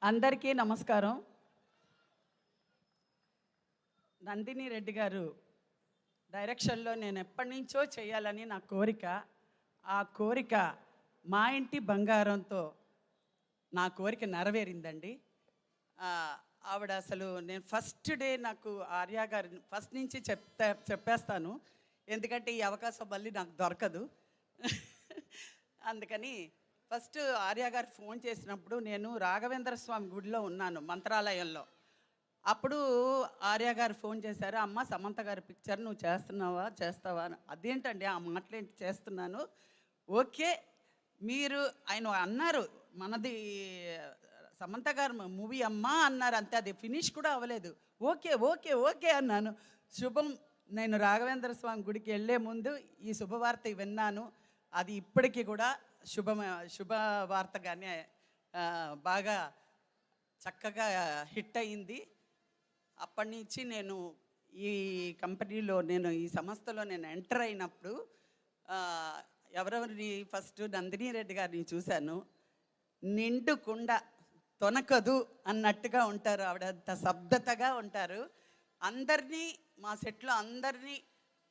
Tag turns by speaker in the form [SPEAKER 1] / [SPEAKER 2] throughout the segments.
[SPEAKER 1] అందరికీ నమస్కారం. నందిని రెడ్డి గారు డైరెక్షన్లో నేను ఎప్పటి నుంచో చేయాలని నా కోరిక. ఆ కోరిక మా ఇంటి బంగారంతో నా కోరిక నెరవేరిందండి. ఆవిడ అసలు నేను ఫస్ట్ డే నాకు ఆర్య గారి ఫస్ట్ నుంచి చెప్పేస్తాను, ఎందుకంటే ఈ అవకాశం మళ్ళీ నాకు దొరకదు. అందుకని ఫస్ట్ ఆర్య గారు ఫోన్ చేసినప్పుడు నేను రాఘవేంద్ర స్వామి గుడిలో ఉన్నాను, మంత్రాలయంలో. అప్పుడు ఆర్య గారు ఫోన్ చేశారు, అమ్మ సమంత గారి పిక్చర్ నువ్వు చేస్తావా అని. అదేంటండి ఆ మాటలేంటి, చేస్తున్నాను. ఓకే, మీరు ఆయన అన్నారు మనది సమంత గారు మూవీ అమ్మా అన్నారు, అంతే, అది ఫినిష్ కూడా అవ్వలేదు. ఓకే ఓకే ఓకే అన్నాను. శుభం. నేను రాఘవేంద్ర స్వామి గుడికి వెళ్ళే ముందు ఈ శుభవార్త విన్నాను. అది ఇప్పటికీ కూడా శుభవార్తగానే బాగా చక్కగా హిట్ అయింది. అప్పటి నుంచి నేను ఈ కంపెనీలో, నేను ఈ సంస్థలో నేను ఎంటర్ అయినప్పుడు ఎవరెవరిని ఫస్ట్ నందిని రెడ్డి గారిని చూశాను. నిండు కుండ తొనకదు అన్నట్టుగా ఉంటారు ఆవిడ, అంత శబ్దతగా ఉంటారు. అందరినీ మా సెట్లో అందరినీ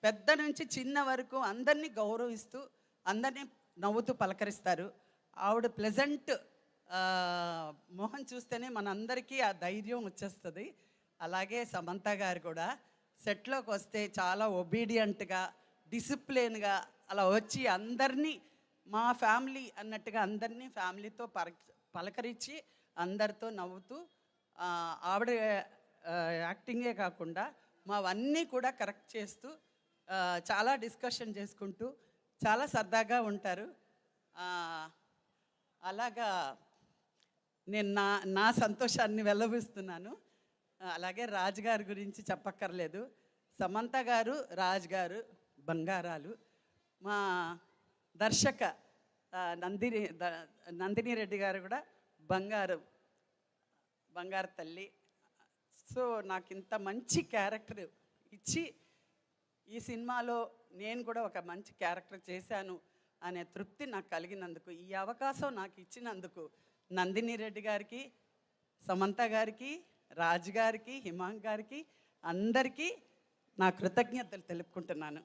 [SPEAKER 1] పెద్ద నుంచి చిన్న వరకు అందరినీ గౌరవిస్తూ అందరినీ నవ్వుతూ పలకరిస్తారు. ఆవిడ ప్లెజెంట్ మొహం చూస్తేనే మనందరికీ ఆ ధైర్యం వచ్చేస్తుంది. అలాగే సమంత గారు కూడా సెట్లోకి వస్తే చాలా ఒబీడియంట్గా, డిసిప్లిన్గా అలా వచ్చి అందరినీ మా ఫ్యామిలీ అన్నట్టుగా అందరినీ ఫ్యామిలీతో పలకరించి అందరితో నవ్వుతూ, ఆవిడ యాక్టింగే కాకుండా మావన్నీ కూడా కరెక్ట్ చేస్తూ చాలా డిస్కషన్ చేసుకుంటూ చాలా సరదాగా ఉంటారు. అలాగా నేను నా సంతోషాన్ని వెల్లబుస్తున్నాను. అలాగే రాజు గారి గురించి చెప్పక్కర్లేదు. సమంత గారు, రాజు గారు బంగారాలు. మా దర్శక నందిని రెడ్డి గారు కూడా బంగారు తల్లి. సో నాకు ఇంత మంచి క్యారెక్టర్ ఇచ్చి ఈ సినిమాలో నేను కూడా ఒక మంచి క్యారెక్టర్ చేశాను అనే తృప్తి నాకు కలిగినందుకు, ఈ అవకాశం నాకు ఇచ్చినందుకు నందిని రెడ్డి గారికి, సమంత గారికి, రాజు గారికి, హిమాంగ్ గారికి అందరికీ నా కృతజ్ఞతలు తెలుపుకుంటున్నాను.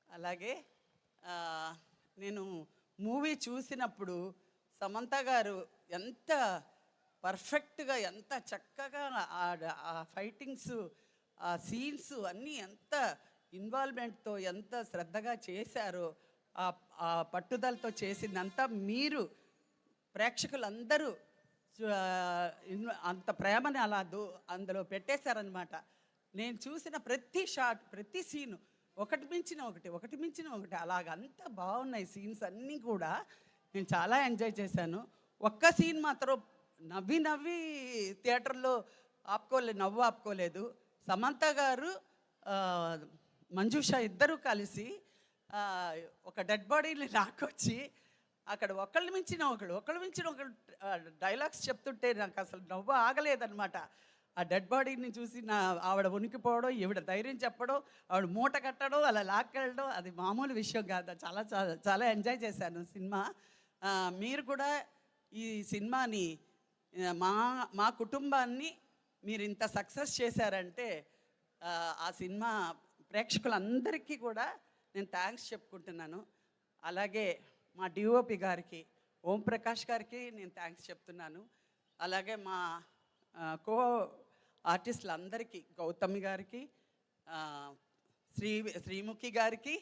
[SPEAKER 1] అలాగే నేను మూవీ చూసినప్పుడు సమంత గారు ఎంత పర్ఫెక్ట్గా, ఎంత చక్కగా ఆ ఫైటింగ్స్, ఆ సీన్స్ అన్నీ ఎంత ఇన్వాల్వ్మెంట్తో, ఎంత శ్రద్ధగా చేశారో, ఆ పట్టుదలతో చేసిందంతా మీరు ప్రేక్షకులందరూ అంత ప్రేమని అలా అందులో పెట్టేశారనమాట. నేను చూసిన ప్రతి షాట్, ప్రతి సీను ఒకటి మించిన ఒకటి అలాగంత బాగున్నాయి సీన్స్ అన్నీ కూడా. నేను చాలా ఎంజాయ్ చేశాను. ఒక్క సీన్ మాత్రం నవ్వి థియేటర్లో నవ్వు ఆపుకోలేదు. సమంత గారు, మంజుష ఇద్దరూ కలిసి ఒక డెడ్ బాడీని లాక్కొచ్చి అక్కడ ఒకళ్ళు మించిన ఒకళ్ళు డైలాగ్స్ చెప్తుంటే నాకు అసలు నవ్వు ఆగలేదన్నమాట. ఆ డెడ్ బాడీని చూసి ఆవిడ ఉనికిపోవడం, ఈవిడ ధైర్యం చెప్పడం, ఆవిడ మూట కట్టడం, అలా లాక్కెళ్ళడం, అది మామూలు విషయం కాదు. చాలా చాలా చాలా ఎంజాయ్ చేశాను సినిమా. మీరు కూడా ఈ సినిమాని, మా కుటుంబాన్ని మీరు ఇంత సక్సెస్ చేశారంటే ఆ సినిమా ప్రేక్షకులందరికీ కూడా నేను థ్యాంక్స్ చెప్పుకుంటున్నాను. అలాగే మా డిఓపి గారికి, ఓం ప్రకాష్ గారికి నేను థ్యాంక్స్ చెప్తున్నాను. అలాగే మా కో ఆర్టిస్టులందరికీ, గౌతమి గారికి, శ్రీముఖి గారికి,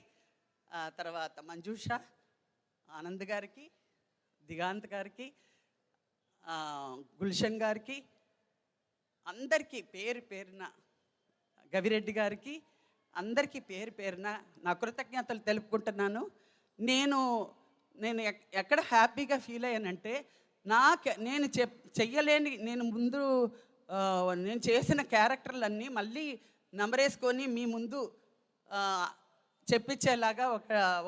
[SPEAKER 1] తర్వాత మంజుష, ఆనంద్ గారికి, దిగాంత్ గారికి, గుల్షన్ గారికి, అందరికీ పేరు పేరున, గవిరెడ్డి గారికి అందరికీ పేరు పేరున నా కృతజ్ఞతలు తెలుపుకుంటున్నాను. నేను ఎక్కడ హ్యాపీగా ఫీల్ అయ్యానంటే, నేను చెయ్యలేని, నేను చేసిన క్యారెక్టర్లన్నీ మళ్ళీ నెమరేసుకొని మీ ముందు చెప్పించేలాగా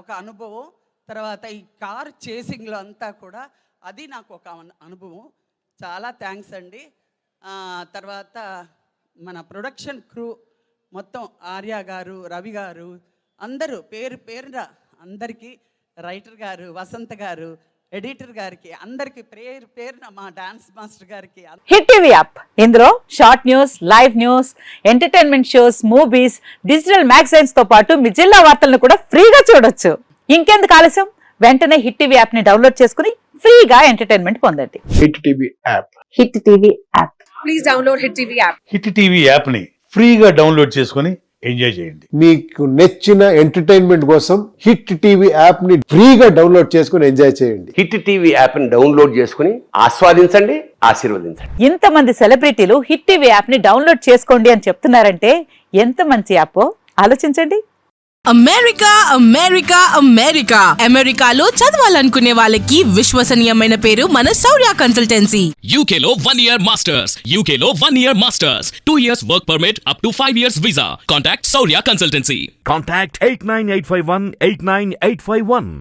[SPEAKER 1] ఒక అనుభవం. తర్వాత ఈ కార్ చేసింగ్లో అంతా కూడా అది నాకు ఒక అనుభవం. చాలా థ్యాంక్స్ అండి. తర్వాత మన ప్రొడక్షన్ క్రూ మొత్తం, ఆర్య గారు, రవి గారు, అందరూ పేరున అందరికీ, రైటర్ గారు, వసంత్ గారు, ఎడిటర్ గారికి అందరికి పేరున మా డాన్స్ మాస్టర్ గారికి
[SPEAKER 2] హిట్ టీవీ యాప్ ఇందులో short news, live news, entertainment shows, movies, digital magazines తో పాటు మీ జిల్లా వార్తలను కూడా ఫ్రీగా చూడొచ్చు. ఇంకెందుకు ఆలస్యం, వెంటనే హిట్ టీవీ యాప్ ని డౌన్లోడ్ చేసుకుని ఫ్రీగా ఎంటర్టైన్మెంట్ పొందండి.
[SPEAKER 3] Hit TV app.
[SPEAKER 2] Hit TV app.
[SPEAKER 4] Please download hit TV app.
[SPEAKER 5] Hit TV app ని ఫ్రీగా డౌన్లోడ్ చేసుకొని ఎంజాయ్ చేయండి.
[SPEAKER 3] మీకు నచ్చిన ఎంటర్టైన్మెంట్ కోసం హిట్ టీవీ యాప్ ని ఫ్రీగా డౌన్లోడ్ చేసుకుని ఎంజాయ్ చేయండి.
[SPEAKER 6] హిట్ టీవీ యాప్ ని డౌన్లోడ్ చేసుకుని ఆస్వాదించండి, ఆశీర్వదించండి.
[SPEAKER 2] ఇంతమంది సెలబ్రిటీలు హిట్ టీవీ యాప్ ని డౌన్లోడ్ చేసుకోండి అని చెప్తున్నారంటే ఎంత మంచి యాప్ ఆలోచించండి.
[SPEAKER 4] అమెరికా అమెరికాలో చదవాలనుకునే వాళ్ళకి విశ్వసనీయమైన పేరు మన శౌర్య కన్సల్టెన్సీ.
[SPEAKER 7] UK లో 1 year masters. UK లో 1 year masters. 2 years work permit up to 5 years visa. Contact Saurya Consultancy.
[SPEAKER 8] Contact 89851 89851.